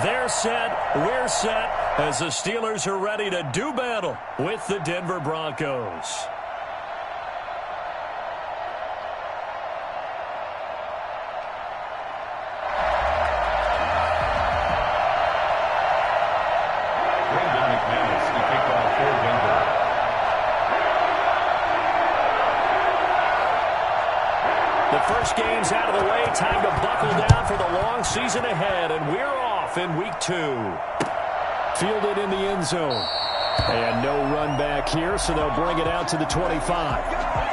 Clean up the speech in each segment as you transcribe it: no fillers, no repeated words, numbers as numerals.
They're set, we're set, as the Steelers are ready to do battle with the Denver Broncos. The first game's out of the way. Time to buckle down for the long season ahead, and we're off in week 2. Fielded in the end zone. And no run back here, so they'll bring it out to the 25.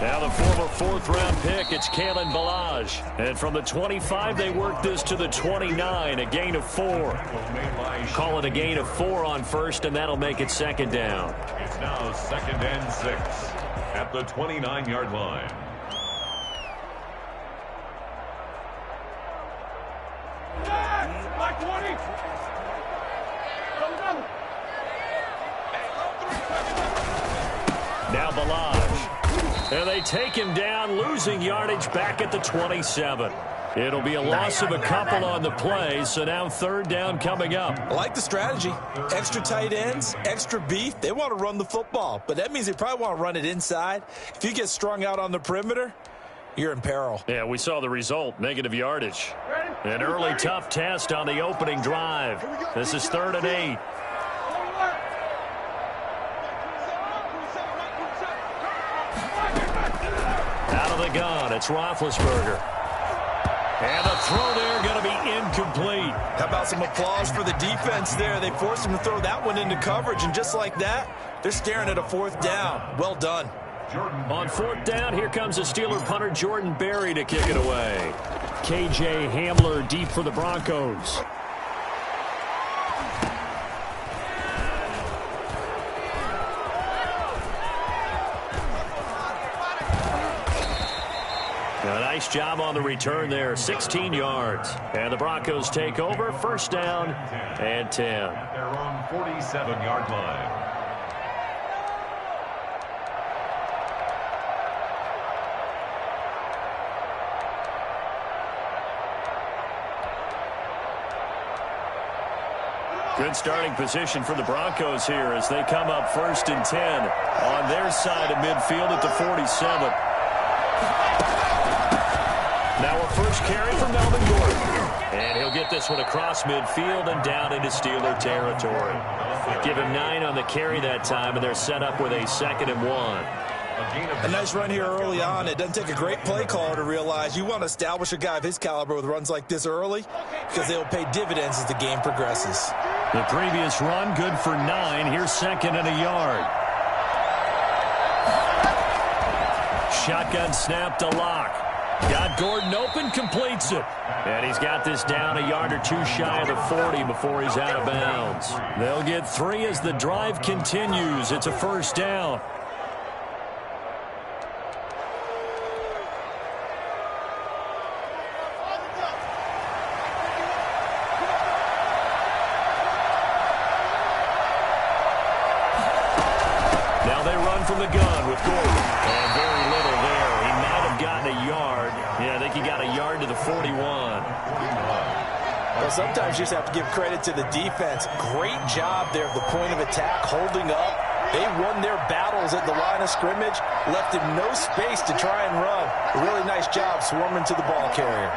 Now the former fourth-round pick, it's Kalen Ballage. And from the 25, they work this to the 29, a gain of 4. Call it a gain of 4 on first, and that'll make it second down. It's now 2nd and 6 at the 29-yard line. Now Ballage. And they take him down, losing yardage back at the 27. It'll be a loss of a couple on the play, so now third down coming up. I like the strategy. Extra tight ends, extra beef. They want to run the football, but that means they probably want to run it inside. If you get strung out on the perimeter, you're in peril. Yeah, we saw the result, negative yardage. An early tough test on the opening drive. This is 3rd and 8. Out of the gun, it's Roethlisberger. And the throw there going to be incomplete. How about some applause for the defense there? They forced him to throw that one into coverage, and just like that, they're staring at a 4th down. Well done. On 4th down, here comes the Steeler punter Jordan Berry to kick it away. K.J. Hamler deep for the Broncos. A nice job on the return there, 16 yards. And the Broncos take over, 1st down and 10. At their own 47-yard line. Good starting position for the Broncos here as they come up 1st and 10 on their side of midfield at the 47. Now a first carry from Melvin Gordon. And he'll get this one across midfield and down into Steeler territory. Give him 9 on the carry that time, and they're set up with a 2nd and 1. A nice run here early on. It doesn't take a great play caller to realize you want to establish a guy of his caliber with runs like this early because they will pay dividends as the game progresses. The previous run good for 9. Here's 2nd and a yard. Shotgun snap to Locke. Got Gordon open, completes it. And he's got this down a yard or 2 shy of the 40 before he's out of bounds. They'll get 3 as the drive continues. It's a 1st down. Now they run from the gun with Gordon. And very little there. He might have gotten a yard. Yeah, I think he got a yard to the 41. Well, sometimes you just have to give credit to the defense. Great job there at the point of attack, holding up. They won their battles at the line of scrimmage, left him no space to try and run. A really nice job swarming to the ball carrier.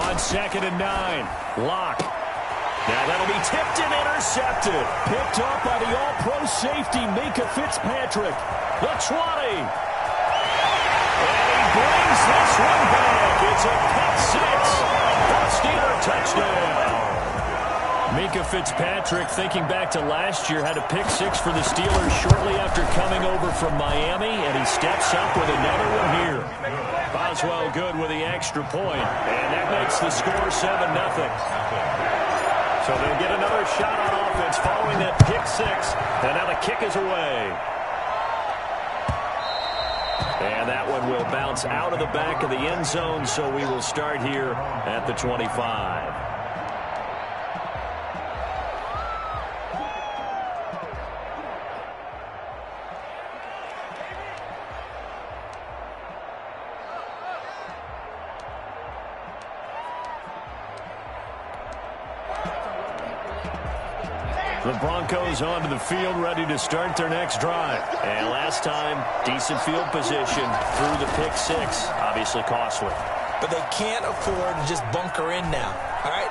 On 2nd and 9, Locke. Now that'll be tipped and intercepted. Picked up by the all-pro safety, Minkah Fitzpatrick. The 20. And he brings this one back. It's a pick 6. A Steeler touchdown. Minkah Fitzpatrick, thinking back to last year, had a pick 6 for the Steelers shortly after coming over from Miami, and he steps up with another one here. Boswell good with the extra point, and that makes the score 7-0. So they'll get another shot on offense following that pick six, and now the kick is away. And that one will bounce out of the back of the end zone, so we will start here at the 25. The Broncos onto the field, ready to start their next drive. And last time, decent field position through the pick six. Obviously costly. But they can't afford to just bunker in now. All right,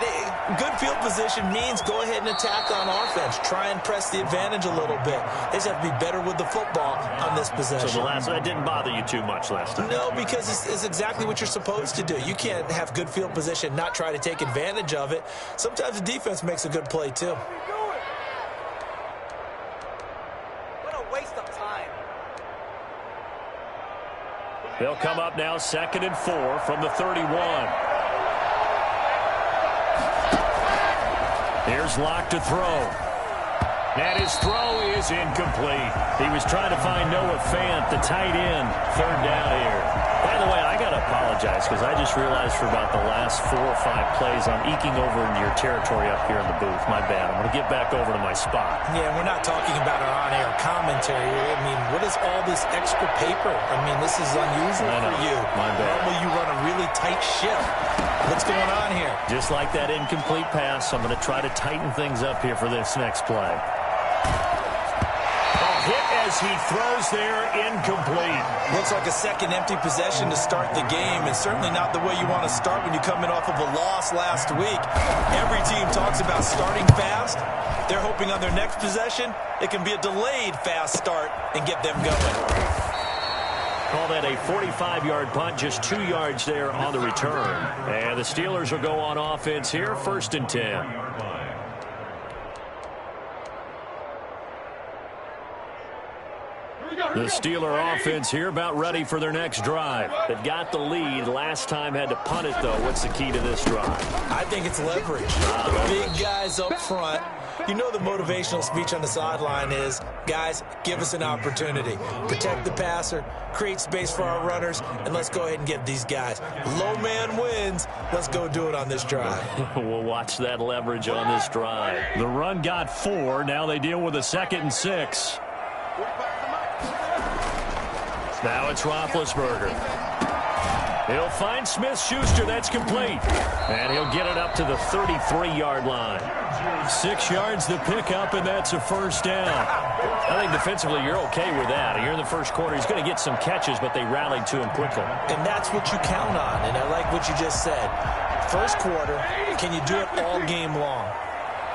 good field position means go ahead and attack on offense. Try and press the advantage a little bit. They just have to be better with the football on this possession. So that didn't bother you too much last time? No, because it's exactly what you're supposed to do. You can't have good field position, not try to take advantage of it. Sometimes the defense makes a good play, too. They'll come up now 2nd and 4 from the 31. Here's Locke to throw. And his throw is incomplete. He was trying to find Noah Fant, the tight end. 3rd down here. By the way, I got to apologize because I just realized for about the last 4 or 5 plays I'm eking over into your territory up here in the booth. My bad. I'm going to get back over to my spot. Yeah, we're not talking about our on-air commentary. I mean, what is all this extra paper? I mean, this is unusual for you. My bad. Normally you run a really tight ship. What's going on here? Just like that incomplete pass, I'm going to try to tighten things up here for this next play. Hit as he throws there, incomplete. Looks like a second empty possession to start the game, and certainly not the way you want to start when you're coming off of a loss last week. Every team talks about starting fast. They're hoping on their next possession, it can be a delayed fast start and get them going. Call that a 45-yard punt, just 2 yards there on the return. And the Steelers will go on offense here, 1st and 10. The Steeler offense here about ready for their next drive. They've got the lead. Last time had to punt it, though. What's the key to this drive? I think it's leverage. Big guys up front. You know the motivational speech on the sideline is, guys, give us an opportunity. Protect the passer, create space for our runners, and let's go ahead and get these guys. Low man wins. Let's go do it on this drive. We'll watch that leverage on this drive. The run got 4. Now they deal with a 2nd and 6. Now it's Roethlisberger. He'll find Smith-Schuster. That's complete. And he'll get it up to the 33-yard line. 6 yards the pickup, and that's a 1st down. I think defensively you're okay with that. Here in the first quarter, he's going to get some catches, but they rallied to him quickly. And that's what you count on, and I like what you just said. First quarter, can you do it all game long?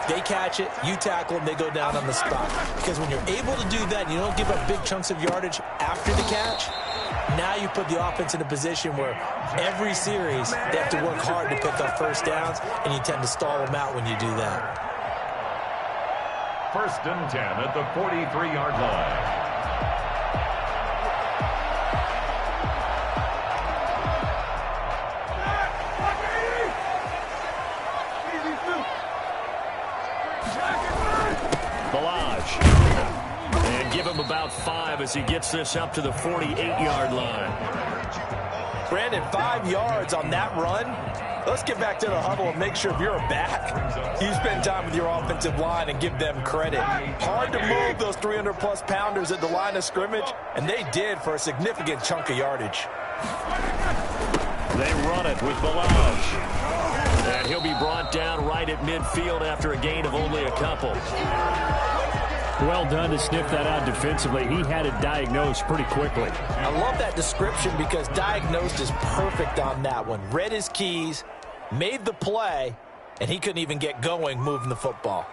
They catch it, you tackle them, they go down on the spot. Because when you're able to do that, you don't give up big chunks of yardage after the catch. Now you put the offense in a position where every series they have to work hard to pick up 1st downs, and you tend to stall them out when you do that. 1st and 10 at the 43-yard line. And give him about 5 as he gets this up to the 48-yard line. Brandon, 5 yards on that run. Let's get back to the huddle and make sure if you're a back, you spend time with your offensive line and give them credit. Hard to move those 300-plus pounders at the line of scrimmage, and they did for a significant chunk of yardage. They run it with Balaj. And he'll be brought down right at midfield after a gain of only a couple. Well done to sniff that out defensively. He had it diagnosed pretty quickly. I love that description because diagnosed is perfect on that one. Read his keys, made the play, and he couldn't even get going moving the football.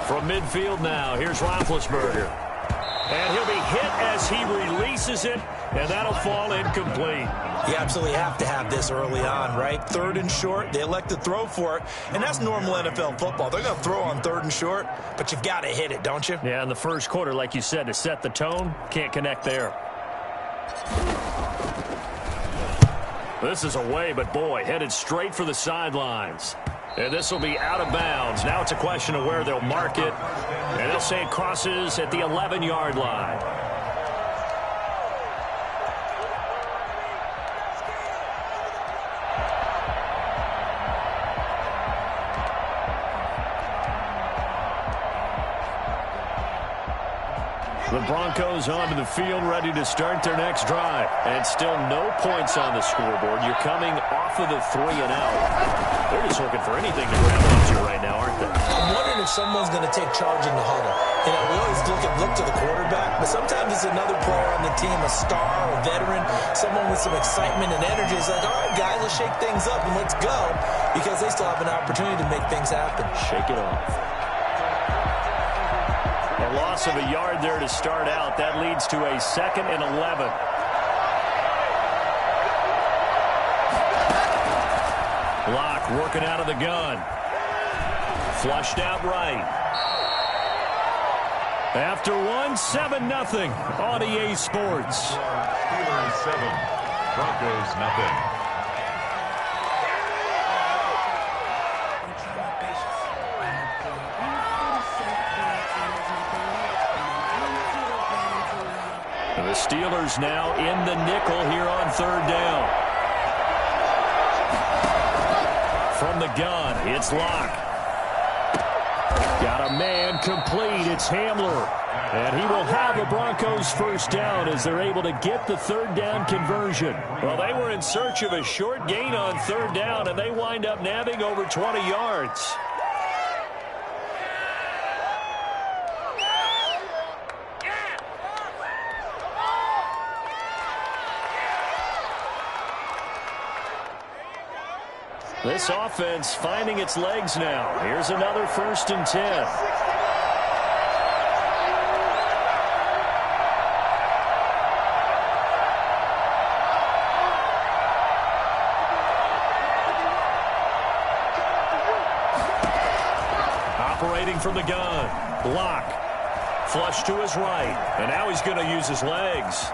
From midfield now, here's Roethlisberger. And he'll be hit as he releases it, and that'll fall incomplete. You absolutely have to have this early on, right? 3rd and short, they elect to throw for it, and that's normal NFL football. They're going to throw on 3rd and short, but you've got to hit it, don't you? Yeah, in the first quarter, like you said, to set the tone, can't connect there. This is away, but boy, headed straight for the sidelines. And this will be out of bounds. Now it's a question of where they'll mark it. And they'll say it crosses at the 11-yard line. The Broncos onto the field, ready to start their next drive. And still no points on the scoreboard. You're coming off of the 3-and-out. They're just looking for anything to grab onto right now, aren't they? I'm wondering if someone's going to take charge in the huddle. You know, we always look to the quarterback, but sometimes it's another player on the team, a star, a veteran, someone with some excitement and energy. It's like, all right, guys, let's shake things up and let's go, because they still have an opportunity to make things happen. Shake it off. A loss of a yard there to start out. That leads to a 2nd and 11. Block working out of the gun. Flushed out right. After one, 7-0 on EA Sports. Steelers 7, Broncos nothing. The Steelers now in the nickel here on 3rd down. From the gun, it's Locke. Got a man complete. It's Hamler. And he will have the Broncos first down as they're able to get the 3rd down conversion. Well, they were in search of a short gain on 3rd down, and they wind up nabbing over 20 yards. This offense finding its legs now. Here's another 1st and 10. Operating from the gun. Block. Flush to his right. And now he's going to use his legs.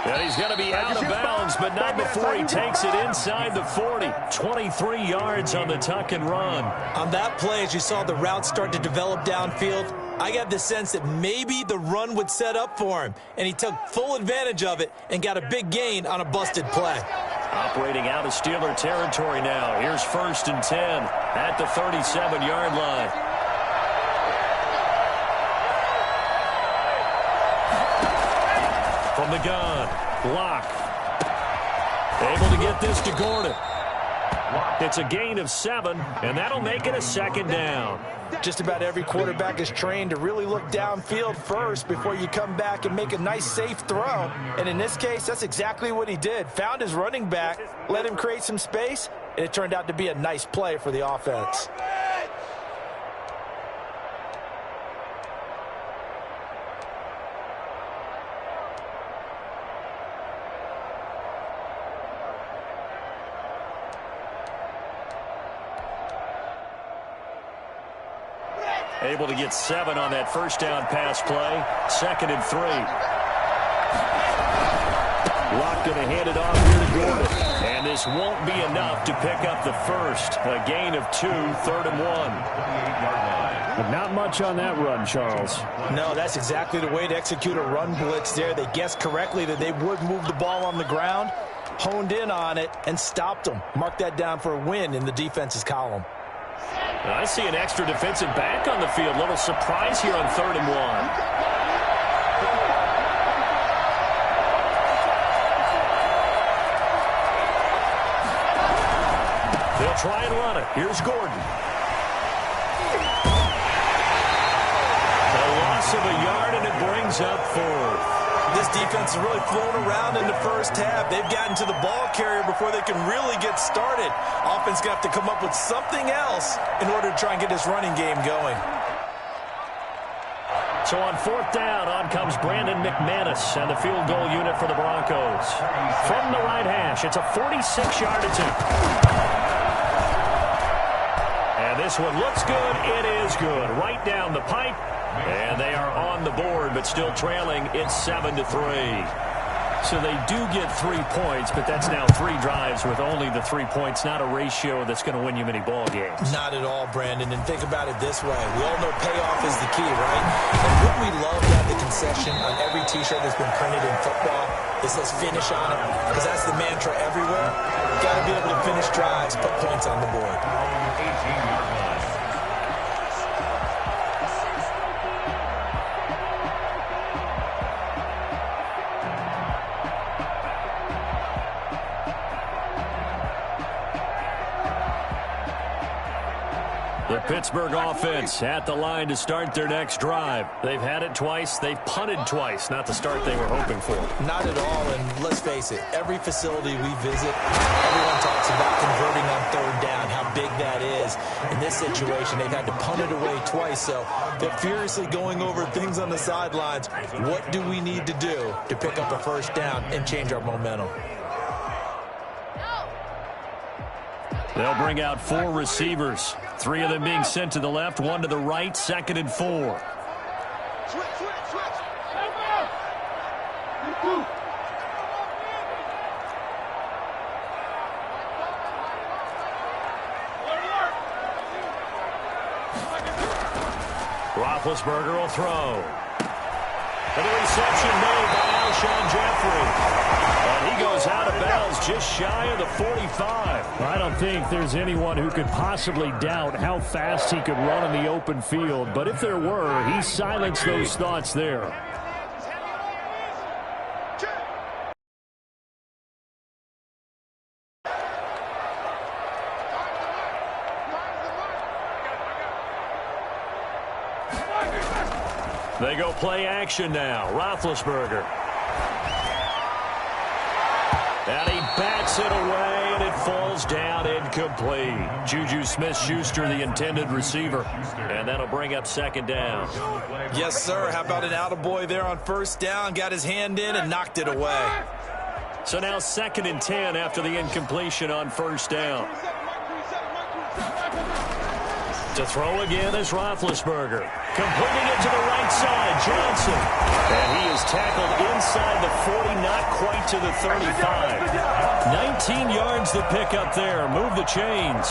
And he's going to be out of bounds, but not before he takes it inside the 40. 23 yards on the tuck and run. On that play, as you saw the route start to develop downfield, I got the sense that maybe the run would set up for him. And he took full advantage of it and got a big gain on a busted play. Operating out of Steeler territory now. Here's 1st and 10 at the 37-yard line. From the gun, Block. Able to get this to Gordon. It's a gain of 7, and that'll make it a 2nd down. Just about every quarterback is trained to really look downfield first before you come back and make a nice, safe throw. And in this case, that's exactly what he did. Found his running back, let him create some space, and it turned out to be a nice play for the offense. Able to get 7 on that 1st down pass play. 2nd and 3. Locke going to hand it off here to Gordon. And this won't be enough to pick up the 1st. A gain of 2, 3rd and 1. But not much on that run, Charles. No, that's exactly the way to execute a run blitz there. They guessed correctly that they would move the ball on the ground, honed in on it, and stopped them. Mark that down for a win in the defense's column. I see an extra defensive back on the field. Little surprise here on 3rd and 1. They'll try and run it. Here's Gordon. A loss of a yard, and it brings up 4th. This defense has really flown around in the first half. They've gotten to the ball carrier before they can really get started. Offense going to have to come up with something else in order to try and get this running game going. So on fourth down, on comes Brandon McManus and the field goal unit for the Broncos. From the right hash, it's a 46-yard attempt. And this one looks good. It is good. Right down the pipe. And they are on the board, but still trailing. It's 7-3. So they do get 3 points, but that's now 3 drives with only the 3 points, not a ratio that's going to win you many ball games. Not at all, Brandon. And think about it this way. We all know payoff is the key, right? And wouldn't we love to have the concession on every T-shirt that's been printed in football that says finish on it? Because that's the mantra everywhere. Got to be able to finish drives, put points on the board. 18-yard line. The Pittsburgh offense at the line to start their next drive. They've had it twice. They've punted twice. Not the start they were hoping for. Not at all, and let's face it, every facility we visit, everyone talks about converting on third down, how big that is. In this situation, they've had to punt it away twice, so they're furiously going over things on the sidelines. What do we need to do to pick up a first down and change our momentum? They'll bring out 4 receivers. 3 of them being sent to the left, 1 to the right, 2nd and 4. Roethlisberger will throw. And the reception made by Alshon Jeffrey. And he goes out of bounds just shy of the 45. I don't think there's anyone who could possibly doubt how fast he could run in the open field. But if there were, he silenced those thoughts there. They go play action now. Roethlisberger. And he bats it away, and it falls down incomplete. Juju Smith-Schuster, the intended receiver. And that'll bring up 2nd down. Yes, sir. How about an attaboy there on first down? Got his hand in and knocked it away. So now 2nd and 10 after the incompletion on first down. To throw again is Roethlisberger. Completing it to the right side, Johnson. And he is tackled inside the 40, not quite to the 35. 19 yards to pick up there. Move the chains.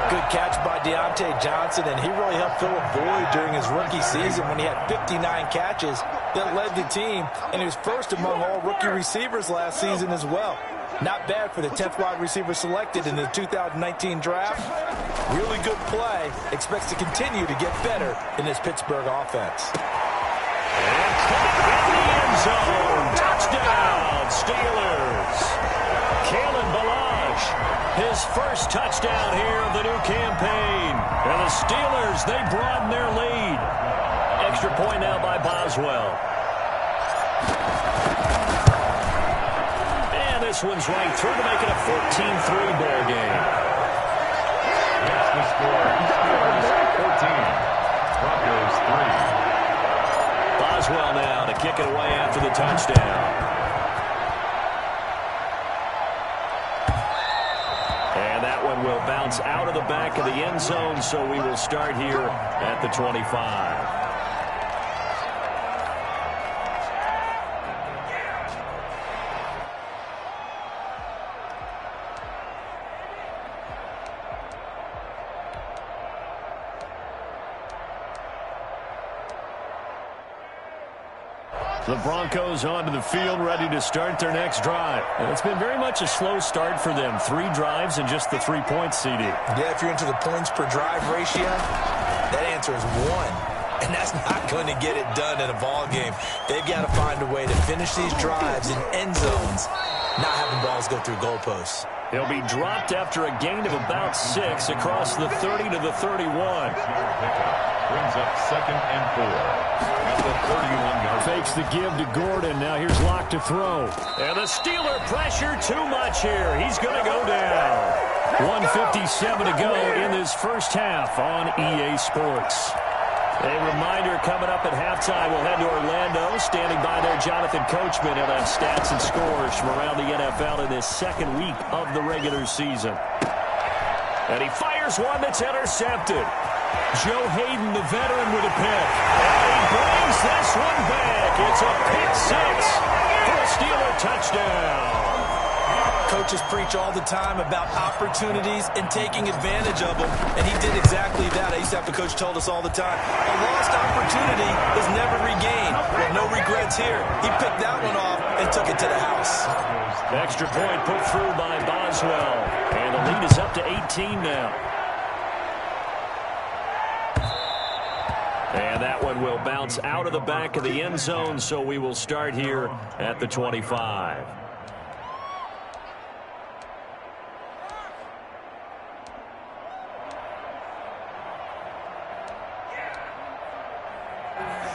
Good catch by Deontay Johnson, and he really helped fill a void during his rookie season when he had 59 catches that led the team, and he was first among all rookie receivers last season as well. Not bad for the 10th wide receiver selected in the 2019 draft. Really good play. Expects to continue to get better in this Pittsburgh offense. And caught in the end zone. Touchdown, Steelers. Kalen Ballage, his first touchdown here of the new campaign. And the Steelers, they broaden their lead. Extra point now by Boswell. This one's right through to make it a 14-3 ball game. That's the score. Steelers 14. Broncos 3. Boswell now to kick it away after the touchdown. And that one will bounce out of the back of the end zone, so we will start here at the 25. The Broncos onto the field, ready to start their next drive. And it's been very much a slow start for them. 3 drives and just the 3 points, CD. Yeah, if you're into the points per drive ratio, that answer is 1. And that's not going to get it done in a ball game. They've got to find a way to finish these drives in end zones, not having balls go through goalposts. He'll be dropped after a gain of about 6 across the 30 to the 31. Brings up 2nd and 4 at the 31-yard. Fakes the give to Gordon. Now here's Locke to throw. And the Steeler pressure too much here. He's going to go down. 1:57 to go in this first half on EA Sports. A reminder coming up at halftime. We'll head to Orlando. Standing by there, Jonathan Coachman. He'll have stats and scores from around the NFL in this second week of the regular season. And he fires one that's intercepted. Joe Hayden, the veteran, with a pick. And he brings this one back. It's a pick six for a Steeler touchdown. Coaches preach all the time about opportunities and taking advantage of them, and he did exactly that. I used to have a coach told us all the time, a lost opportunity is never regained. Well, no regrets here. He picked that one off and took it to the house. Extra point put through by Boswell, and the lead is up to 18 now. And that one will bounce out of the back of the end zone, so we will start here at the 25.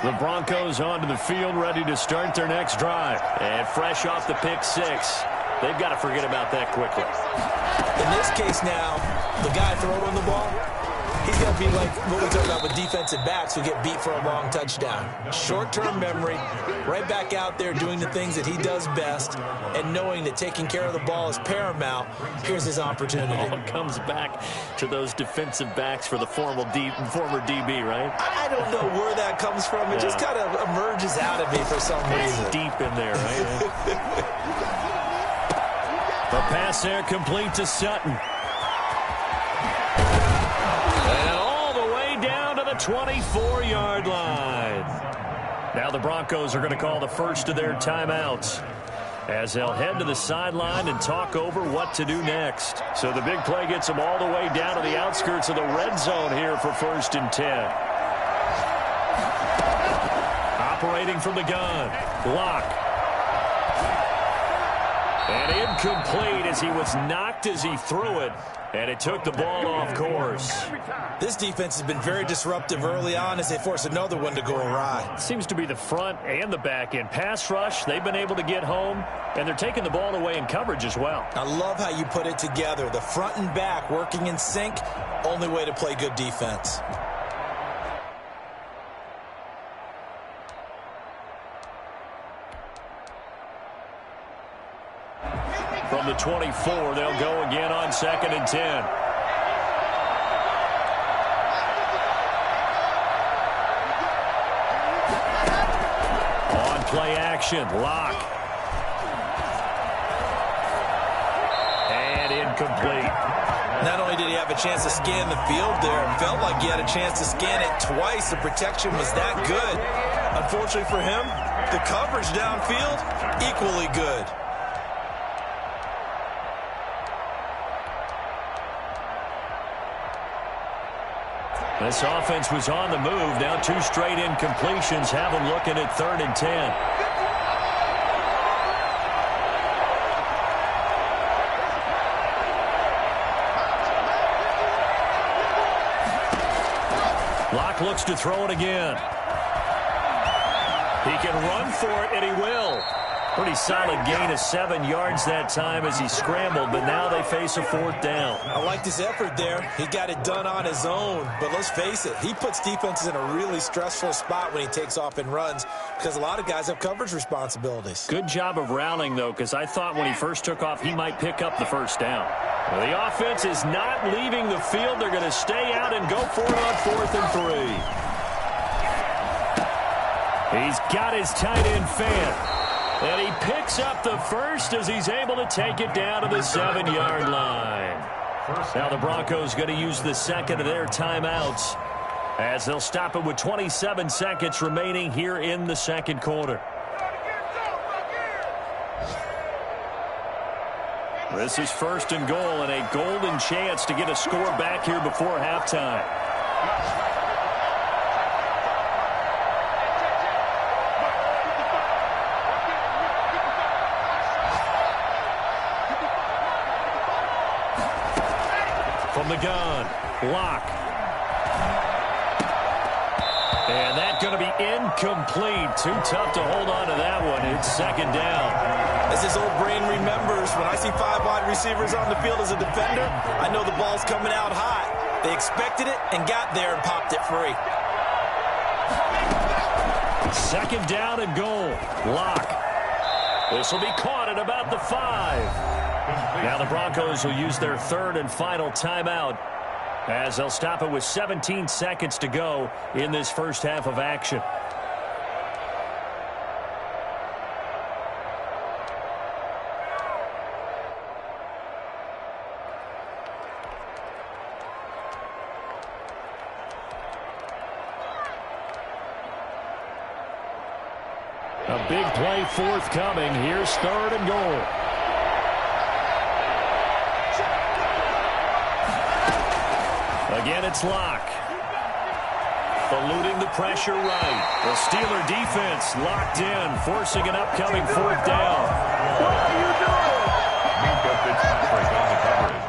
The Broncos onto the field, ready to start their next drive. And fresh off the pick six, they've got to forget about that quickly. In this case now, the guy throwing the ball, he's going to be like what we talk about with defensive backs who get beat for a long touchdown. Short-term memory, right back out there doing the things that he does best, and knowing that taking care of the ball is paramount. Here's his opportunity. All comes back to those defensive backs for the former DB, right? I don't know where that comes from. It just kind of emerges out of me for some reason. It's deep in there, right? The pass there complete to Sutton. And all the way down to the 24-yard line. Now the Broncos are going to call the first of their timeouts as they'll head to the sideline and talk over what to do next. So the big play gets them all the way down to the outskirts of the red zone here for 1st and 10. Operating from the gun, Locke. And incomplete as he was knocked as he threw it, and it took the ball off course. This defense has been very disruptive early on as they force another one to go awry. Seems to be the front and the back end. Pass rush, they've been able to get home, and they're taking the ball away in coverage as well. I love how you put it together. The front and back working in sync, only way to play good defense. From the 24, they'll go again on 2nd and 10. On play action, Locke. And incomplete. Not only did he have a chance to scan the field there, it felt like he had a chance to scan it twice. The protection was that good. Unfortunately for him, the coverage downfield, equally good. This offense was on the move. Now 2 straight incompletions have them looking at 3rd and 10. Locke looks to throw it again. He can run for it, and he will. Pretty solid gain of 7 yards that time as he scrambled, but now they face a 4th down. I liked his effort there. He got it done on his own, but let's face it, he puts defenses in a really stressful spot when he takes off and runs because a lot of guys have coverage responsibilities. Good job of rallying, though, because I thought when he first took off, he might pick up the 1st down. Well, the offense is not leaving the field. They're going to stay out and go for it on 4th and 3. He's got his tight end Fant. And he picks up the 1st as he's able to take it down to the 7-yard line. Now the Broncos going to use the 2nd of their timeouts as they'll stop it with 27 seconds remaining here in the 2nd quarter. This is 1st and goal and a golden chance to get a score back here before halftime. From the gun, Locke. And that's going to be incomplete. Too tough to hold on to that one. It's 2nd down. As his old brain remembers, when I see 5 wide receivers on the field as a defender, I know the ball's coming out hot. They expected it and got there and popped it free. Second down and goal. Lock. This will be caught at about the 5. Now the Broncos will use their third and final timeout as they'll stop it with 17 seconds to go in this first half of action. A big play forthcoming. Here's third and goal. Again, it's Locke. Eluding the pressure right. The Steeler defense locked in, forcing an upcoming fourth down. What are you doing? Minka Fitzpatrick on the coverage.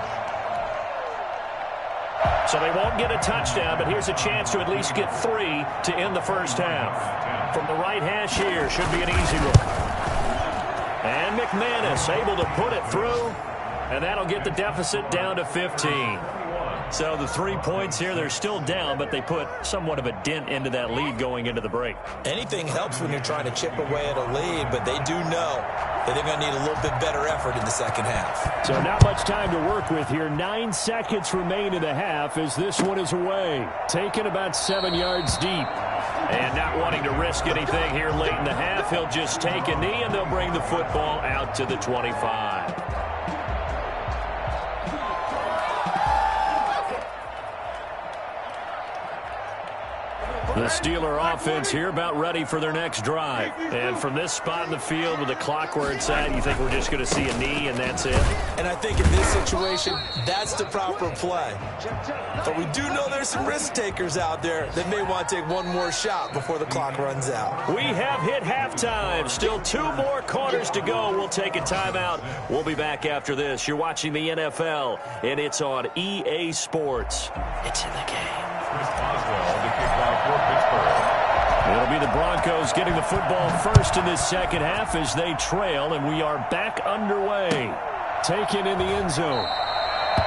So they won't get a touchdown, but here's a chance to at least get 3 to end the first half. From the right hash here, should be an easy look. And McManus able to put it through, and that'll get the deficit down to 15. So the 3 points here, they're still down, but they put somewhat of a dent into that lead going into the break. Anything helps when you're trying to chip away at a lead, but they do know that they're going to need a little bit better effort in the second half. So not much time to work with here. 9 seconds remain in the half as this one is away. Taken about 7 yards deep. And not wanting to risk anything here late in the half, he'll just take a knee and they'll bring the football out to the 25. The Steeler offense here about ready for their next drive. And from this spot in the field with the clock where it's at, you think we're just going to see a knee and that's it? And I think in this situation, that's the proper play. But we do know there's some risk takers out there that may want to take one more shot before the clock runs out. We have hit halftime. Still 2 more quarters to go. We'll take a timeout. We'll be back after this. You're watching the NFL, and it's on EA Sports. It's in the game. It'll be the Broncos getting the football first in this second half as they trail, and we are back underway. Taken in the end zone.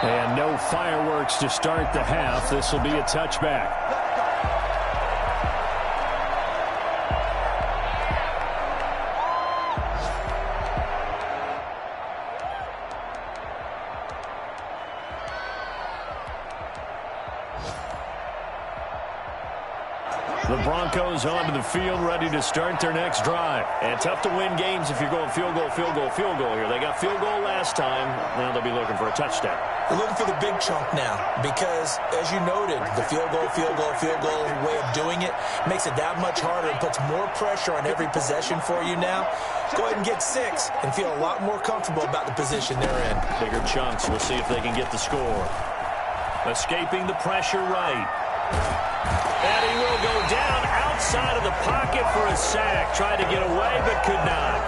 And no fireworks to start the half. This will be a touchback. The Broncos onto the field, ready to start their next drive. And tough to win games if you're going field goal, field goal, field goal here. They got field goal last time. Now they'll be looking for a touchdown. They're looking for the big chunk now because, as you noted, the field goal way of doing it makes it that much harder and puts more pressure on every possession for you now. Go ahead and get 6 and feel a lot more comfortable about the position they're in. Bigger chunks. We'll see if they can get the score. Escaping the pressure right. And he will go down outside of the pocket for a sack. Tried to get away, but could not.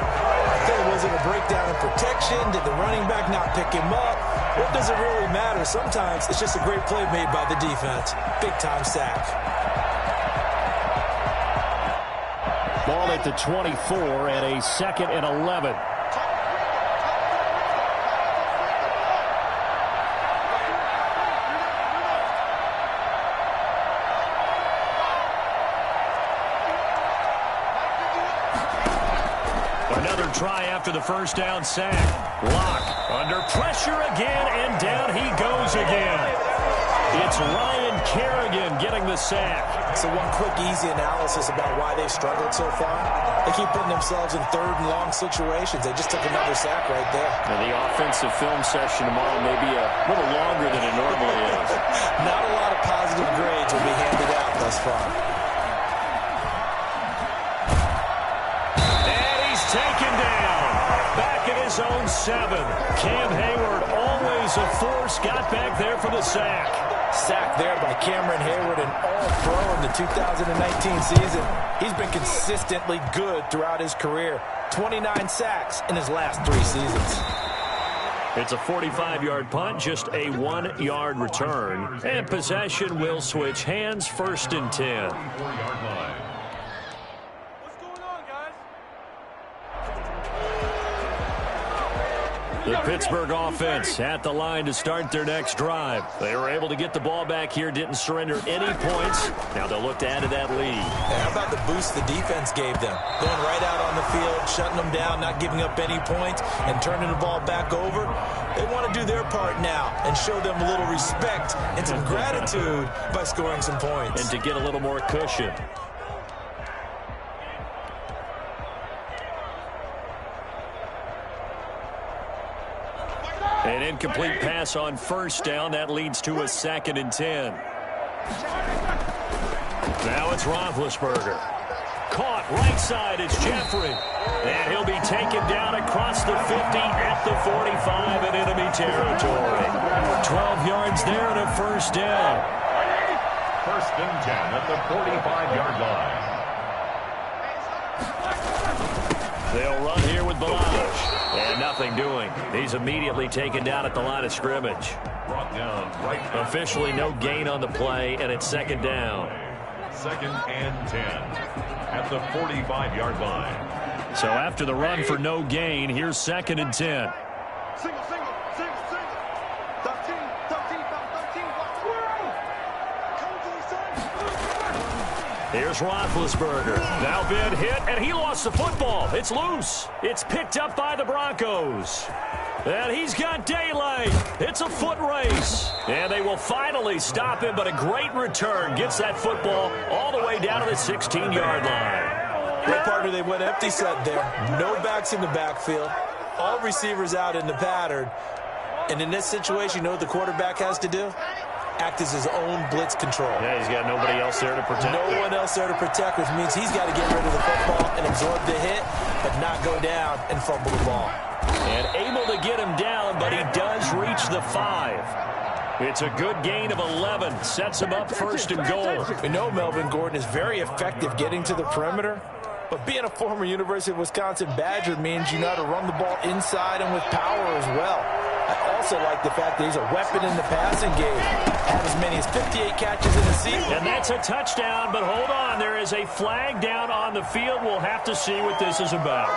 There wasn't a breakdown in protection. Did the running back not pick him up? What does it really matter? Sometimes it's just a great play made by the defense. Big-time sack. Ball at the 24 and a 2nd and 11. Try after the first down sack. Lock under pressure again, and down he goes again. It's Ryan Kerrigan getting the sack. So one quick, easy analysis about why they've struggled so far. They keep putting themselves in 3rd and long situations. They just took another sack right there. And the offensive film session tomorrow may be a little longer than it normally is. Not a lot of positive grades will be handed out thus far. Taken down. Back at his own 7. Cam Hayward, always a force, got back there for the sack. Sack there by Cameron Hayward, an all-pro in the 2019 season. He's been consistently good throughout his career. 29 sacks in his last 3 seasons. It's a 45-yard punt, just a 1-yard return. And possession will switch hands, 1st and 10. The Pittsburgh offense at the line to start their next drive. They were able to get the ball back here, didn't surrender any points. Now they'll look to add to that lead. How about the boost the defense gave them? Going right out on the field, shutting them down, not giving up any points, and turning the ball back over. They want to do their part now and show them a little respect and some gratitude by scoring some points. And to get a little more cushion. An incomplete pass on first down. That leads to a 2nd and 10. Now it's Roethlisberger. Caught right side. It's Jeffrey. And he'll be taken down across the 50 at the 45 in enemy territory. 12 yards there and a first down. 1st and 10 at the 45-yard line. They'll run here with Balaj. And nothing doing. He's immediately taken down at the line of scrimmage. Brought down right. Officially no gain on the play, and it's 2nd down. 2nd and 10 at the 45-yard line. So after the run for no gain, here's 2nd and 10. Single. 13, 13, Here's Roethlisberger. Now been hit, and he lost the football. It's loose. It's picked up by the Broncos. And he's got daylight. It's a foot race. And they will finally stop him, but a great return gets that football all the way down to the 16-yard line. Well, partner, they went empty set there. No backs in the backfield. All receivers out in the pattern. And in this situation, you know what the quarterback has to do? Act as his own blitz control. Yeah, he's got nobody else there to protect. No one else there to protect, which means he's got to get rid of the football and absorb the hit, but not go down and fumble the ball. And able to get him down, but he does reach the 5. It's a good gain of 11. Sets him up 1st and goal. We know Melvin Gordon is very effective getting to the perimeter, but being a former University of Wisconsin Badger means you know how to run the ball inside and with power as well. I also like the fact that he's a weapon in the passing game. Had as many as 58 catches in the season. And that's a touchdown, but hold on. There is a flag down on the field. We'll have to see what this is about.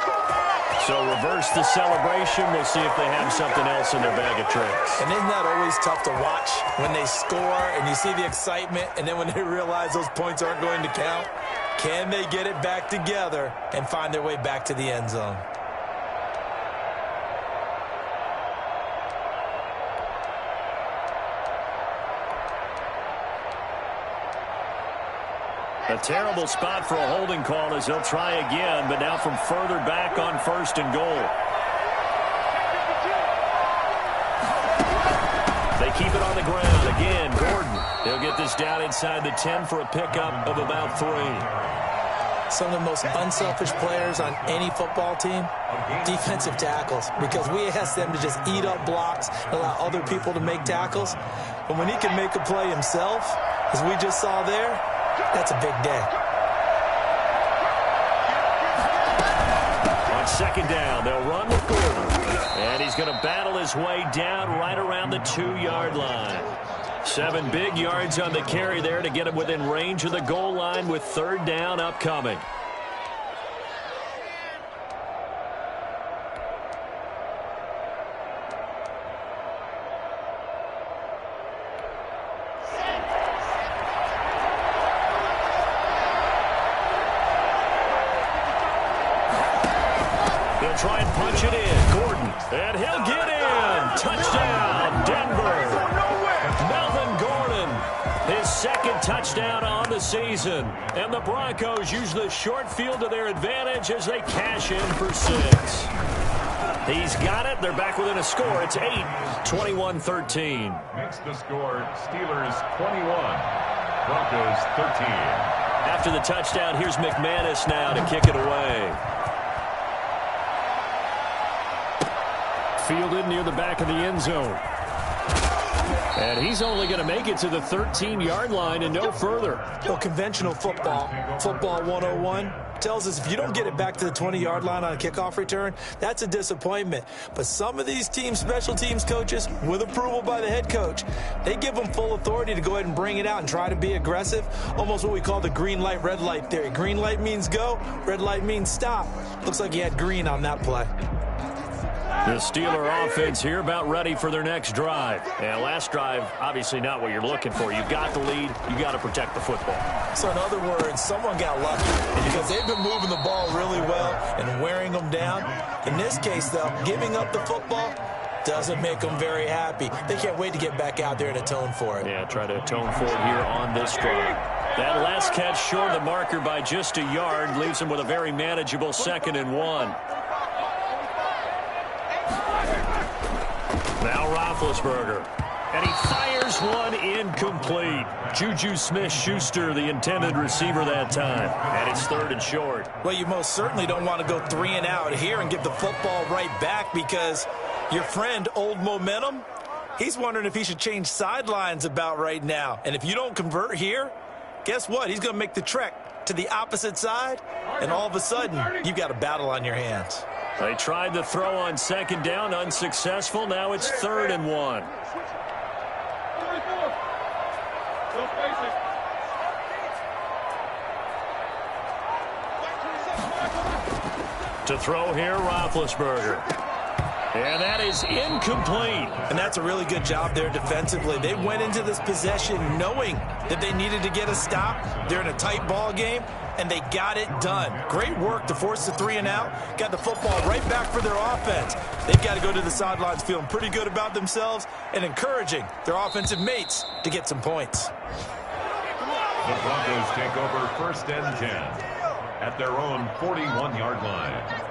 So reverse the celebration. We'll see if they have something else in their bag of tricks. And isn't that always tough to watch when they score and you see the excitement, and then when they realize those points aren't going to count? Can they get it back together and find their way back to the end zone? A terrible spot for a holding call as they'll try again, but now from further back on 1st and goal. They keep it on the ground. Again, Gordon. He'll get this down inside the 10 for a pickup of about 3. Some of the most unselfish players on any football team, defensive tackles, because we ask them to just eat up blocks and allow other people to make tackles. But when he can make a play himself, as we just saw there, that's a big day. On 2nd down, they'll run with Gordon. And he's going to battle his way down right around the 2-yard line. 7 big yards on the carry there to get him within range of the goal line with 3rd down upcoming. They'll try and punch it in. Gordon. And he'll get in. Touchdown, Denver. Melvin Gordon, his 2nd touchdown on the season. And the Broncos use the short field to their advantage as they cash in for 6. He's got it. They're back within a score. It's 8, 21-13. Makes the score Steelers 21, Broncos 13. After the touchdown, here's McManus now to kick it away. Fielded near the back of the end zone. And he's only going to make it to the 13-yard line and no further. Well, conventional football 101, tells us if you don't get it back to the 20-yard line on a kickoff return, that's a disappointment. But some of these teams, special teams coaches, with approval by the head coach, they give them full authority to go ahead and bring it out and try to be aggressive. Almost what we call the green light, red light theory. Green light means go, red light means stop. Looks like he had green on that play. The Steeler offense here about ready for their next drive. And last drive, obviously not what you're looking for. You've got the lead. You got to protect the football. So in other words, someone got lucky because they've been moving the ball really well and wearing them down. In this case, though, giving up the football doesn't make them very happy. They can't wait to get back out there and atone for it. Yeah, try to atone for it here on this drive. That last catch short of the marker by just a yard leaves them with a very manageable 2nd and 1. Now Roethlisberger. And he fires one incomplete. Juju Smith-Schuster, the intended receiver that time. And it's 3rd and short. Well, you most certainly don't want to go 3 and out here and give the football right back because your friend, Old Momentum, he's wondering if he should change sidelines about right now. And if you don't convert here, guess what? He's going to make the trek to the opposite side, and all of a sudden, you've got a battle on your hands. They tried to throw on 2nd down, unsuccessful. Now it's 3rd and 1. To throw here, Roethlisberger. And that is incomplete. And that's a really good job there defensively. They went into this possession knowing that they needed to get a stop. They're in a tight ball game, and they got it done. Great work to force the 3 and out. Got the football right back for their offense. They've got to go to the sidelines feeling pretty good about themselves and encouraging their offensive mates to get some points. The Broncos take over 1st and 10 at their own 41-yard line.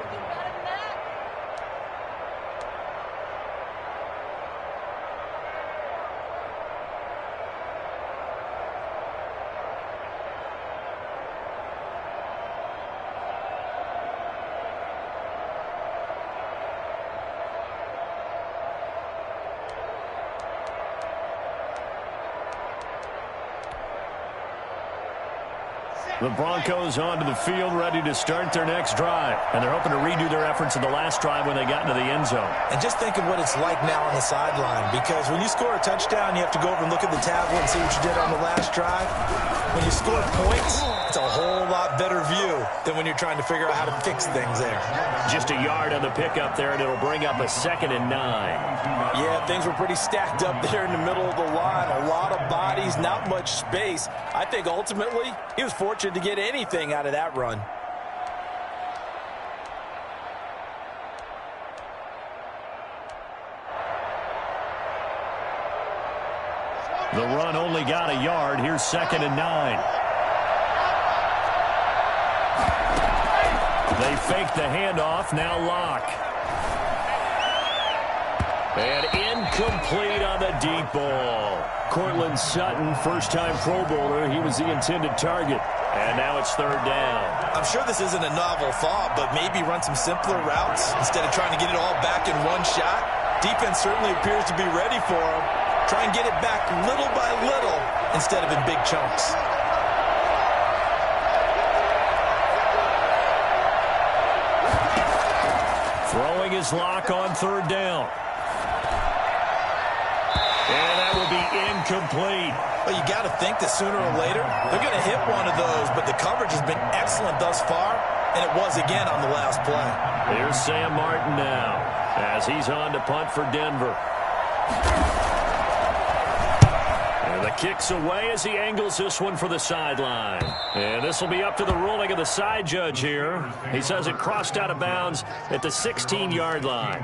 The Broncos onto the field, ready to start their next drive. And they're hoping to redo their efforts in the last drive when they got into the end zone. And just think of what it's like now on the sideline, because when you score a touchdown, you have to go over and look at the tablet and see what you did on the last drive. When you score points, it's a whole lot better view than when you're trying to figure out how to fix things there. Just a yard on the pickup there, and it'll bring up a 2nd and 9. Yeah, things were pretty stacked up there in the middle of the line. A lot of bodies, not much space. I think ultimately he was fortunate to get anything out of that run. The run only got a yard. Here's 2nd and 9. They fake the handoff. Now Locke. And incomplete on the deep ball. Cortland Sutton, first-time Pro Bowler. He was the intended target. And now it's 3rd down. I'm sure this isn't a novel thought, but maybe run some simpler routes instead of trying to get it all back in one shot. Defense certainly appears to be ready for him. Try and get it back little by little instead of in big chunks. Throwing his Lock on 3rd down. And that will be incomplete. Well, you got to think that sooner or later they're going to hit one of those, but the coverage has been excellent thus far, and it was again on the last play. Here's Sam Martin now as he's on to punt for Denver. And the kick's away as he angles this one for the sideline. And this will be up to the ruling of the side judge here. He says it crossed out of bounds at the 16-yard line.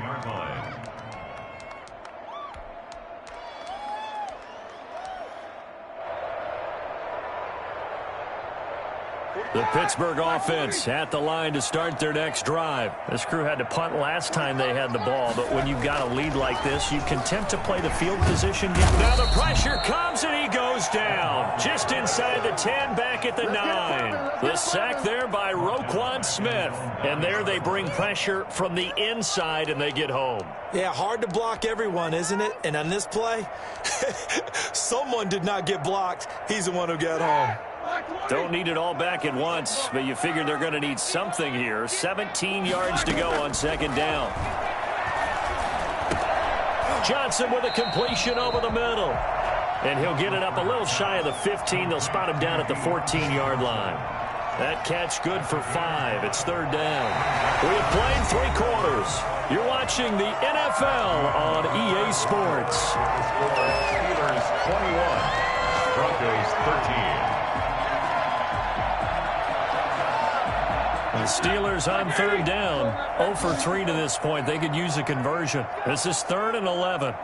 The Pittsburgh offense at the line to start their next drive. This crew had to punt last time they had the ball, but when you've got a lead like this, you can tempt to play the field position game. Now the pressure comes and he goes down. Just inside the 10, back at the 9. The sack there by Roquan Smith. And there they bring pressure from the inside and they get home. Yeah, hard to block everyone, isn't it? And on this play, someone did not get blocked. He's the one who got home. Don't need it all back at once, but you figure they're going to need something here. 17 yards to go on 2nd down. Johnson with a completion over the middle. And he'll get it up a little shy of the 15. They'll spot him down at the 14-yard line. That catch good for 5. It's third down. We have played 3 quarters. You're watching the NFL on EA Sports. Steelers 21, Broncos 13. The Steelers on third down, 0 for 3 to this point. They could use a conversion. This is 3rd and 11.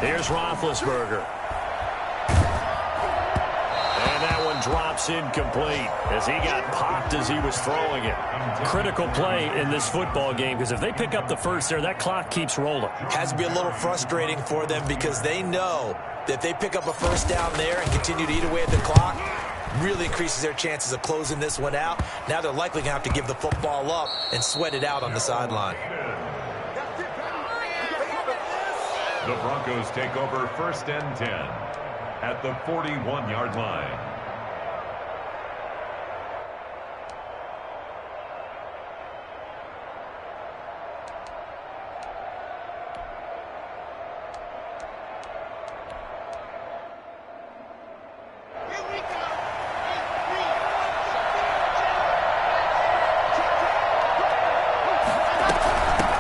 Here's Roethlisberger. And that one drops incomplete as he got popped as he was throwing it. Critical play in this football game because if they pick up the first there, that clock keeps rolling. Has to be a little frustrating for them because they know that if they pick up a first down there and continue to eat away at the clock, really increases their chances of closing this one out. Now they're likely going to have to give the football up and sweat it out on the sideline. The Broncos take over 1st and 10 at the 41-yard line.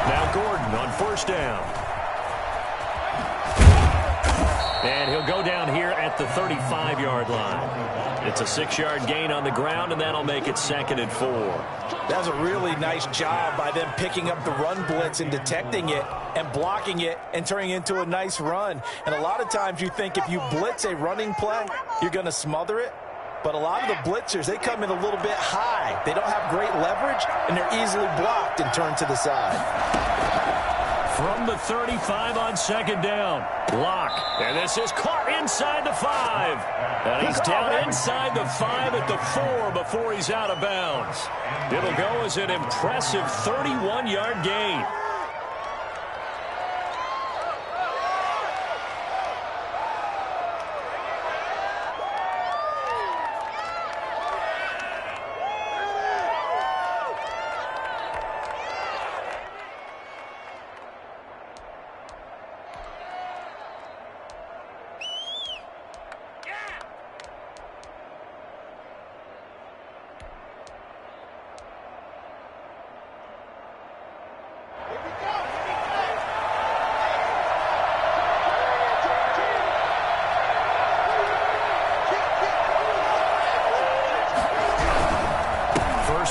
Now Gordon on first down. And he'll go down here at the 35-yard line. It's a 6-yard gain on the ground, and that'll make it 2nd and 4. That was a really nice job by them picking up the run blitz and detecting it and blocking it and turning it into a nice run. And a lot of times you think if you blitz a running play, you're going to smother it. But a lot of the blitzers, they come in a little bit high. They don't have great leverage, and they're easily blocked and turned to the side. From the 35 on 2nd down. Lock. And this is caught inside the 5. And he's down inside the 5 at the 4 before he's out of bounds. It'll go as an impressive 31-yard gain.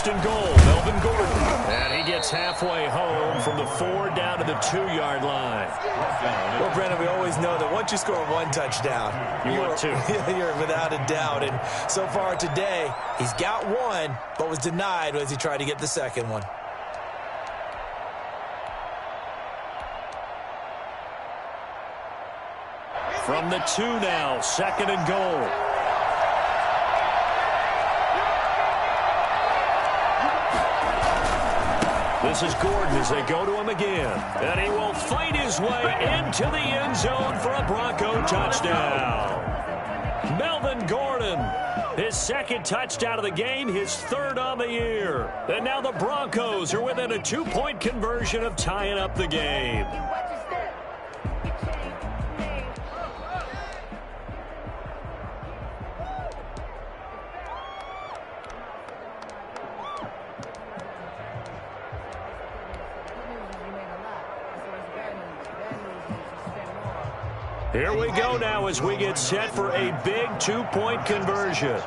And goal, Melvin Gordon. And he gets halfway home from the 4 down to the 2-yard line. Well, Brandon, we always know that once you score 1 touchdown, you want 2. You're without a doubt. And so far today, he's got 1, but was denied as he tried to get the second one. From the 2 now, 2nd and goal. This is Gordon as they go to him again. And he will fight his way into the end zone for a Bronco touchdown. Melvin Gordon, his 2nd touchdown of the game, his 3rd on the year. And now the Broncos are within a 2-point conversion of tying up the game. Here we go now as we get set for a big 2-point conversion.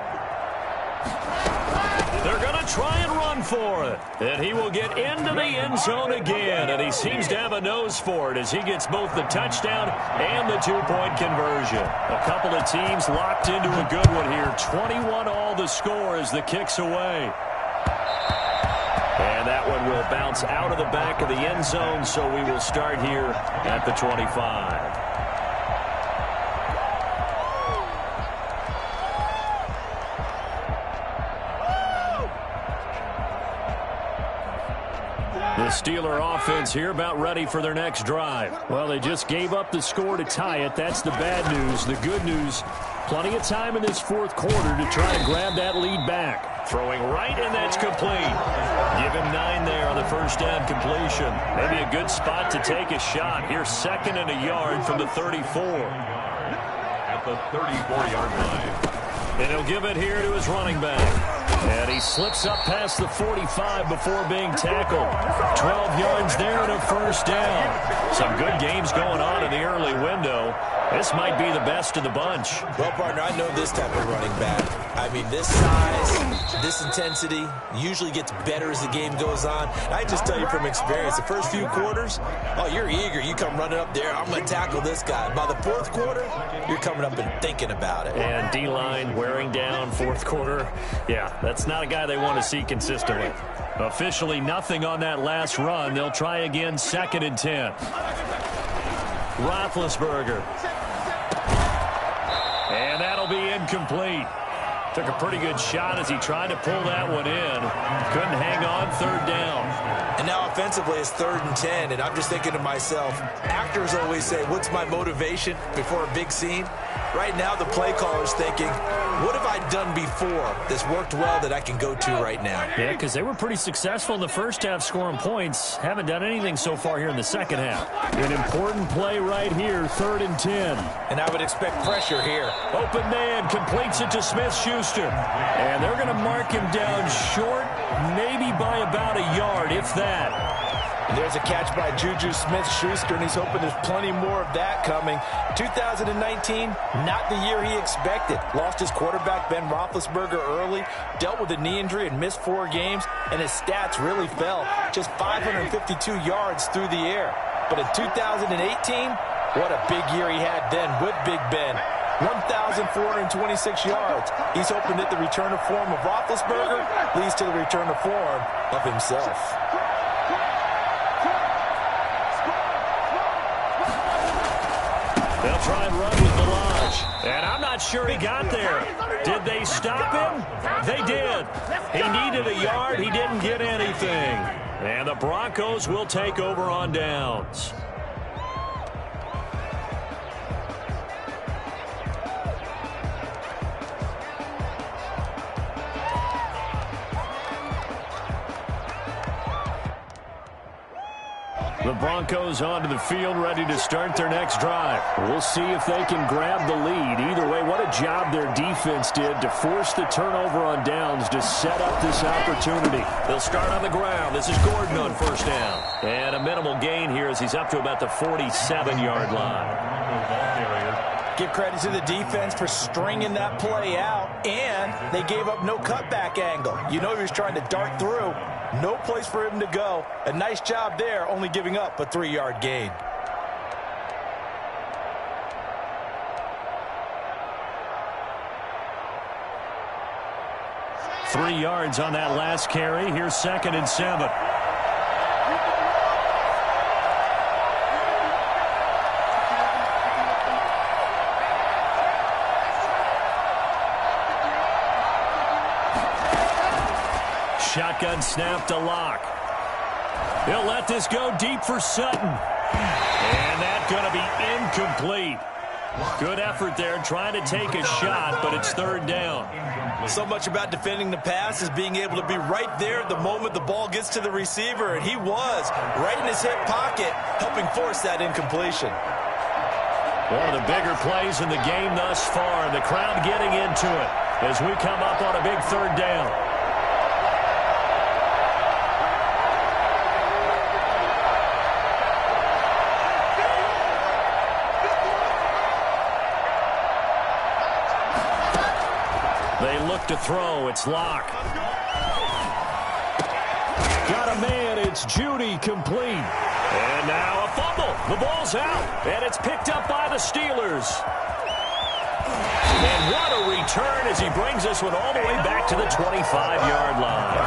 They're going to try and run for it. And he will get into the end zone again. And he seems to have a nose for it as he gets both the touchdown and the 2-point conversion. A couple of teams locked into a good one here. 21-all the score as the kick's away. And that one will bounce out of the back of the end zone, so we will start here at the 25. The Steeler offense here about ready for their next drive. Well, they just gave up the score to tie it. That's the bad news. The good news, plenty of time in this 4th quarter to try and grab that lead back. Throwing right, and that's complete. Give him 9 there on the first down completion. Maybe a good spot to take a shot. Here's 2nd and a yard from the 34. at the 34-yard line. And he'll give it here to his running back. And he slips up past the 45 before being tackled. 12 yards there and a first down. Some good games going on in the early window. This might be the best of the bunch. Well, partner, I know this type of running back. I mean, this size, this intensity usually gets better as the game goes on. I just tell you from experience, the first few quarters, oh, you're eager. You come running up there, I'm going to tackle this guy. By the fourth quarter, you're coming up and thinking about it. And D-line wearing down fourth quarter. Yeah, that's not a guy they want to see consistently. Officially nothing on that last run. They'll try again, 2nd and 10. Roethlisberger. And that'll be incomplete. Took a pretty good shot as he tried to pull that one in. Couldn't hang on, 3rd down. And now offensively it's 3rd and 10, and I'm just thinking to myself, actors always say, what's my motivation before a big scene? Right now the play caller's thinking, what have I done before that's worked well that I can go to right now? Yeah, because they were pretty successful in the first half scoring points. Haven't done anything so far here in the second half. An important play right here, 3rd and 10. And I would expect pressure here. Open man completes it to Smith-Schuster. And they're going to mark him down short, maybe by about a yard, if that. And there's a catch by Juju Smith-Schuster, and he's hoping there's plenty more of that coming. 2019, not the year he expected. Lost his quarterback, Ben Roethlisberger, early, dealt with a knee injury and missed 4 games, and his stats really fell. Just 552 yards through the air. But in 2018, what a big year he had then with Big Ben. 1,426 yards. He's hoping that the return of form of Roethlisberger leads to the return of form of himself. They'll try and run with Delage. And I'm not sure he got there. Did they stop him? They did. He needed a yard. He didn't get anything. And the Broncos will take over on downs. The Broncos onto the field, ready to start their next drive. We'll see if they can grab the lead. Either way, what a job their defense did to force the turnover on downs to set up this opportunity. They'll start on the ground. This is Gordon on first down. And a minimal gain here as he's up to about the 47-yard line. Give credit to the defense for stringing that play out, and they gave up no cutback angle. You know he was trying to dart through. No place for him to go. A nice job there, only giving up a 3-yard gain. Three yards on that last carry. Here's 2nd and 7. Shotgun snap to Locke. He'll let this go deep for Sutton. And that's going to be incomplete. Good effort there trying to take a shot, but it's 3rd down. So much about defending the pass is being able to be right there the moment the ball gets to the receiver, and he was right in his hip pocket, helping force that incompletion. One of the bigger plays in the game thus far, and the crowd getting into it as we come up on a big 3rd down. To throw, it's Locke. Got a man, it's Judy, complete. And now a fumble. The ball's out, and it's picked up by the Steelers. And what a return as he brings this one all the way back to the 25-yard line.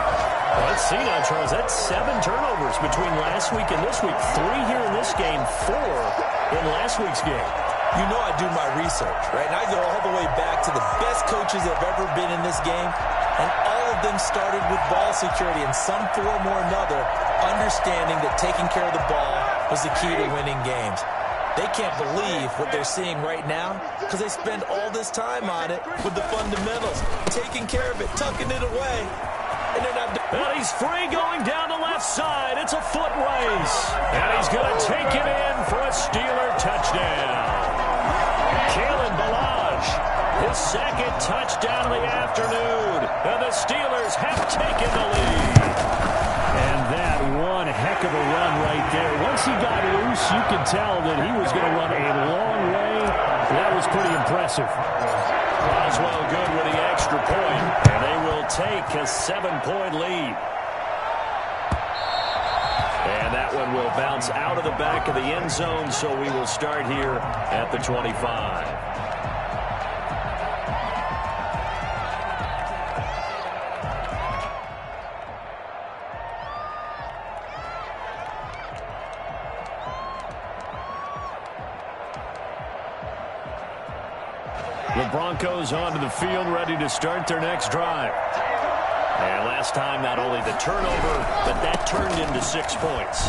Let's see now, Charles. That's 7 turnovers between last week and this week. 3 here in this game, 4 in last week's game. You know I do my research, right? And I go all the way back to the best coaches that have ever been in this game, and all of them started with ball security in some form or another, understanding that taking care of the ball was the key to winning games. They can't believe what they're seeing right now because they spend all this time on it with the fundamentals, taking care of it, tucking it away. And they're not. And he's free going down the left side. It's a foot race. And he's going to take it in for a Steeler touchdown. Kalen Ballage His second touchdown of the afternoon. And the Steelers have taken the lead. And that one heck of a run right there. Once he got loose, you could tell that he was going to run a long way. That was pretty impressive. Boswell good with the extra point, and they will take a 7-point lead. And that one will bounce out of the back of the end zone, so we will start here at the 25. The Broncos onto the field, ready to start their next drive. And last time, not only the turnover, but that turned into 6 points.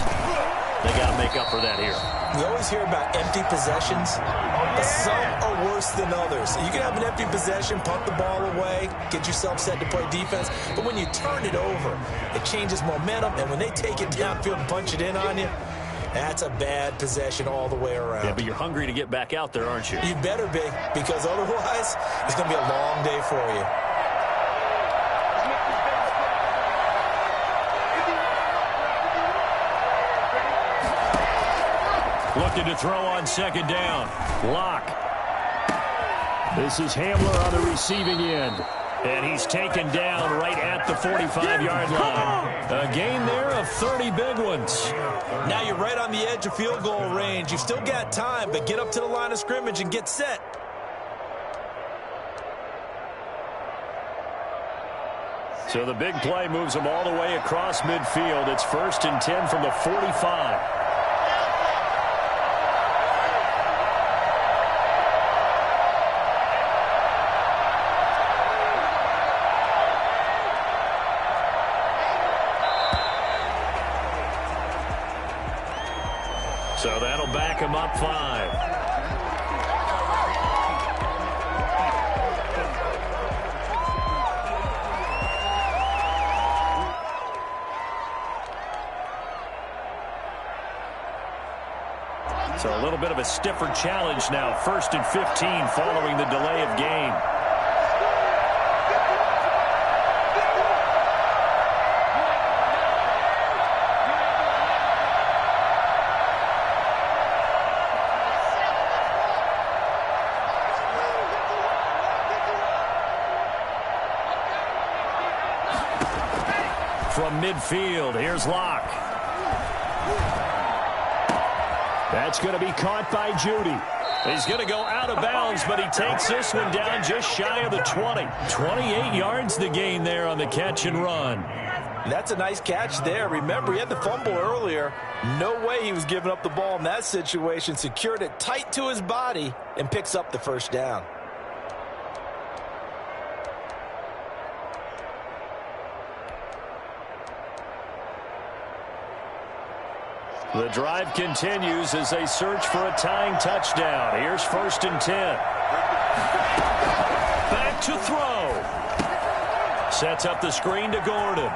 They got to make up for that here. We always hear about empty possessions, but some are worse than others. You can have an empty possession, punt the ball away, get yourself set to play defense, but when you turn it over, it changes momentum, and when they take it downfield and punch it in on you, that's a bad possession all the way around. Yeah, but you're hungry to get back out there, aren't you? You better be, because otherwise, it's going to be a long day for you. Looking to throw on second down. Lock. This is Hamler on the receiving end. And he's taken down right at the 45-yard line. A gain there of 30 big ones. Now you're right on the edge of field goal range. You've still got time, but get up to the line of scrimmage and get set. So the big play moves them all the way across midfield. It's 1st and 10 from the 45. So that'll back him up 5. So a little bit of a stiffer challenge now. 1st and 15 following the delay of game. From midfield, here's Locke. That's going to be caught by Judy. He's going to go out of bounds, but he takes this one down just shy of the 20. 28 yards the gain there on the catch and run. That's a nice catch there. Remember, he had the fumble earlier. No way he was giving up the ball in that situation. Secured it tight to his body and picks up the first down. The drive continues as they search for a tying touchdown. Here's 1st and 10. Back to throw. Sets up the screen to Gordon.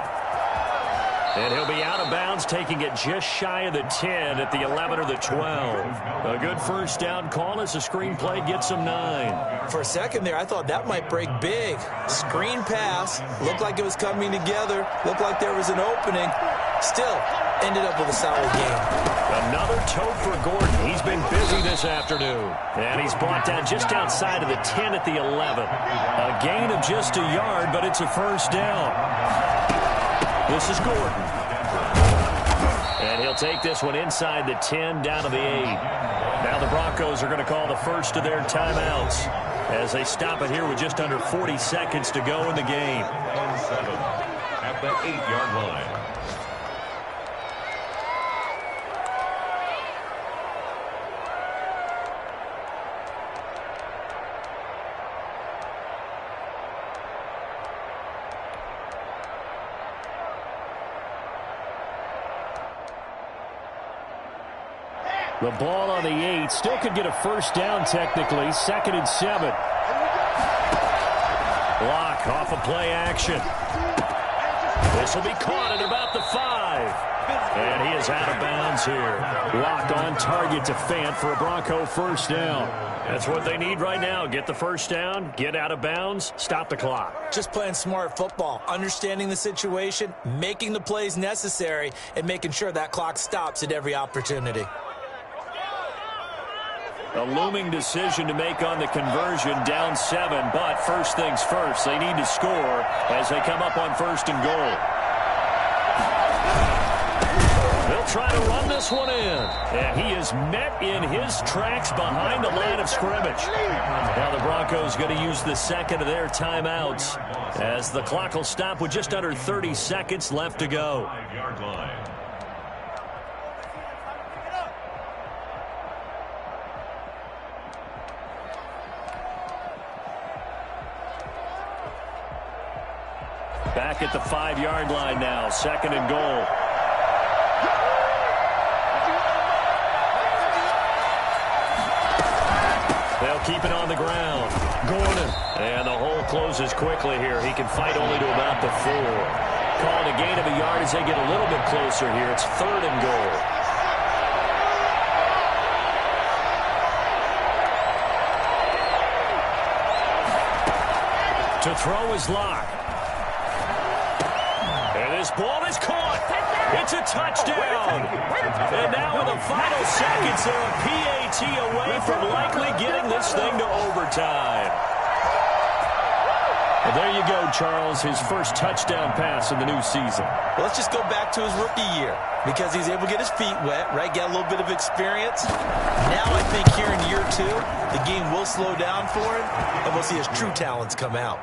And he'll be out of bounds, taking it just shy of the 10 at the 11 or the 12. A good first down call as the screen play gets him 9. For a second there, I thought that might break big. Screen pass. Looked like it was coming together. Looked like there was an opening. Still, ended up with a solid game. Another tote for Gordon. He's been busy this afternoon. And he's brought down just outside of the 10 at the 11. A gain of just a yard, but it's a first down. This is Gordon. And he'll take this one inside the 10, down to the 8. Now the Broncos are going to call the first of their timeouts as they stop it here with just under 40 seconds to go in the game. 7 at the 8-yard line. The ball on the 8. Still could get a first down technically. 2nd and 7. Lock off of play action. This will be caught at about the 5. And he is out of bounds here. Locked on target to Fant for a Bronco first down. That's what they need right now. Get the first down, get out of bounds, stop the clock. Just playing smart football, understanding the situation, making the plays necessary, and making sure that clock stops at every opportunity. A looming decision to make on the conversion, down 7, but first things first, they need to score as they come up on 1st and goal. They'll try to run this one in, and he is met in his tracks behind the line of scrimmage. Now the Broncos going to use the second of their timeouts as the clock will stop with just under 30 seconds left to go. 5-yard line. Back at the 5-yard line now, 2nd and goal. They'll keep it on the ground. Gordon. And the hole closes quickly here. He can fight only to about the 4. Called a gain of a yard as they get a little bit closer here. It's 3rd and goal. To throw is Locke. And this ball is caught. It's a touchdown. And now in the final seconds, they're a PAT away from likely getting this thing to overtime. Well, there you go, Charles, his first touchdown pass of the new season. Well, let's just go back to his rookie year because he's able to get his feet wet, right? Get a little bit of experience. Now I think here in year 2, the game will slow down for him, and we'll see his true talents come out.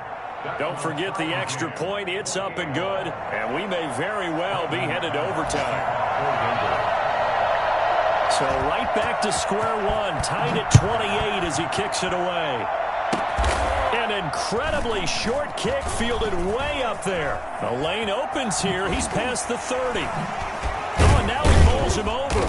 Don't forget the extra point. It's up and good, and we may very well be headed to overtime. So right back to square one, tied at 28 as he kicks it away. An incredibly short kick fielded way up there. The lane opens here. He's past the 30. Oh, and now he bowls him over.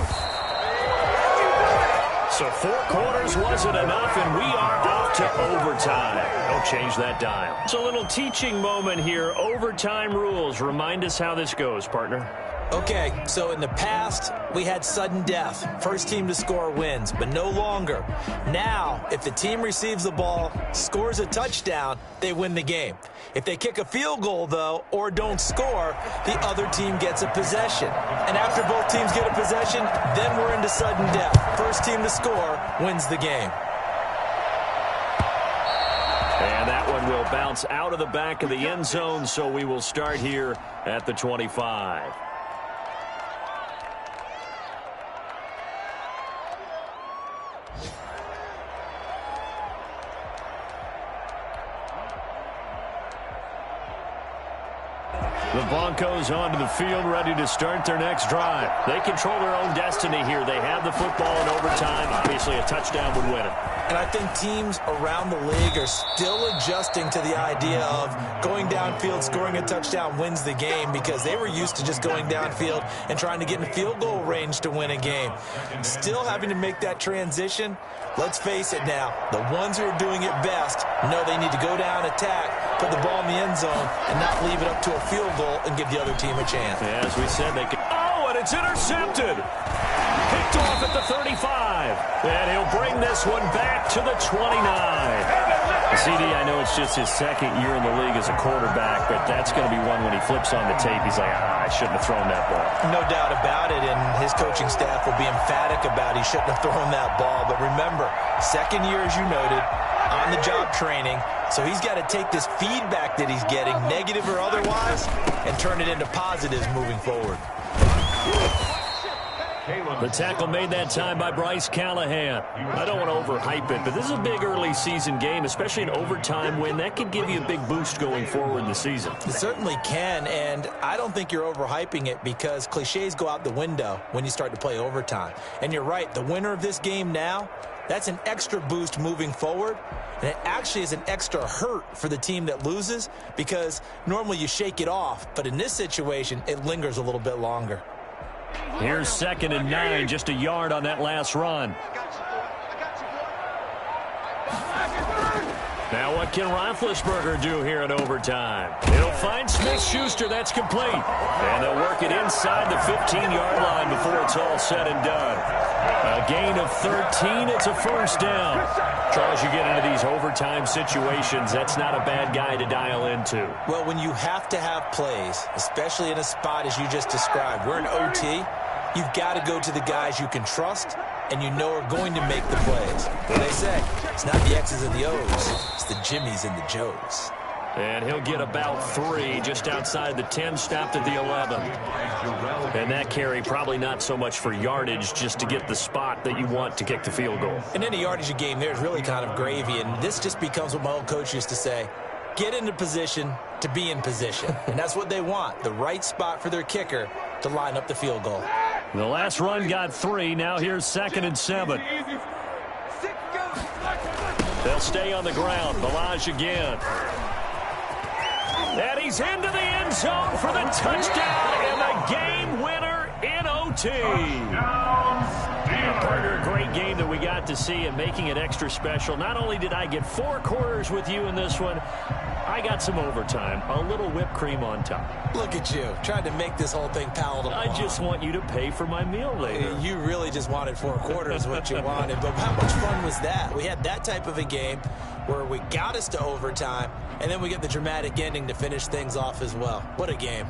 So 4 quarters wasn't enough, and we are off to overtime. Don't change that dial. It's a little teaching moment here. Overtime rules. Remind us how this goes, partner. Okay, so in the past, we had sudden death. First team to score wins, but no longer. Now, if the team receives the ball, scores a touchdown, they win the game. If they kick a field goal, though, or don't score, the other team gets a possession. And after both teams get a possession, then we're into sudden death. First team to score wins the game. And that one will bounce out of the back of the end zone, so we will start here at the 25. The Broncos onto the field, ready to start their next drive. They control their own destiny here. They have the football in overtime. Obviously, a touchdown would win it. And I think teams around the league are still adjusting to the idea of going downfield, scoring a touchdown wins the game because they were used to just going downfield and trying to get in field goal range to win a game. Still having to make that transition. Let's face it now, the ones who are doing it best know they need to go down, attack, put the ball in the end zone, and not leave it up to a field goal and give the other team a chance. Yeah, as we said, they can. Oh, and it's intercepted. Picked off at the 35. And he'll bring this one back to the 29. CD, I know it's just his second year in the league as a quarterback, but that's going to be one when he flips on the tape. He's like, I shouldn't have thrown that ball. No doubt about it, and his coaching staff will be emphatic about he shouldn't have thrown that ball. But remember, second year, as you noted, on-the-job training, so he's got to take this feedback that he's getting, negative or otherwise, and turn it into positives moving forward. The tackle made that time by Bryce Callahan. I don't want to overhype it, but this is a big early season game, especially an overtime win. That could give you a big boost going forward in the season. It certainly can, and I don't think you're overhyping it because cliches go out the window when you start to play overtime. And you're right, the winner of this game now, that's an extra boost moving forward, and it actually is an extra hurt for the team that loses because normally you shake it off, but in this situation, it lingers a little bit longer. Here's 2nd and 9, just a yard on that last run. Now what can Roethlisberger do here in overtime? He'll find Smith-Schuster. That's complete. And they'll work it inside the 15-yard line before it's all said and done. A gain of 13. It's a first down. Charles, you get into these overtime situations, that's not a bad guy to dial into. Well, when you have to have plays, especially in a spot as you just described, we're in OT, you've got to go to the guys you can trust and you know are going to make the plays. What they say, it's not the X's and the O's, it's the Jimmies and the Joes. And he'll get about 3 just outside the 10, stopped at the 11. And that carry probably not so much for yardage, just to get the spot that you want to kick the field goal. In any yardage game, there's really kind of gravy, and this just becomes what my old coach used to say, get into position to be in position. And that's what they want, the right spot for their kicker to line up the field goal. The last run got 3. Now here's 2nd and 7. They'll stay on the ground. Balaj again. And he's into the end zone for the touchdown and the game winner in OT. Partner, a great game that we got to see and making it extra special. Not only did I get 4 quarters with you in this one, I got some overtime, a little whipped cream on top. Look at you, trying to make this whole thing palatable. I just want you to pay for my meal later. You really just wanted 4 quarters, what you wanted. But how much fun was that? We had that type of a game where we got us to overtime, and then we get the dramatic ending to finish things off as well. What a game.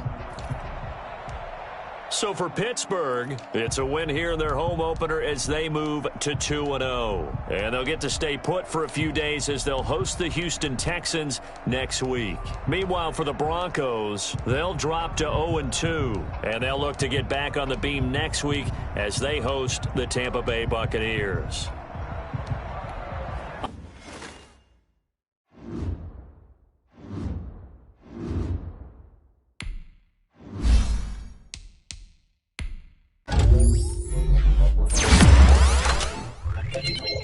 So for Pittsburgh, it's a win here in their home opener as they move to 2-0. And they'll get to stay put for a few days as they'll host the Houston Texans next week. Meanwhile, for the Broncos, they'll drop to 0-2. And they'll look to get back on the beam next week as they host the Tampa Bay Buccaneers. Kthegifted.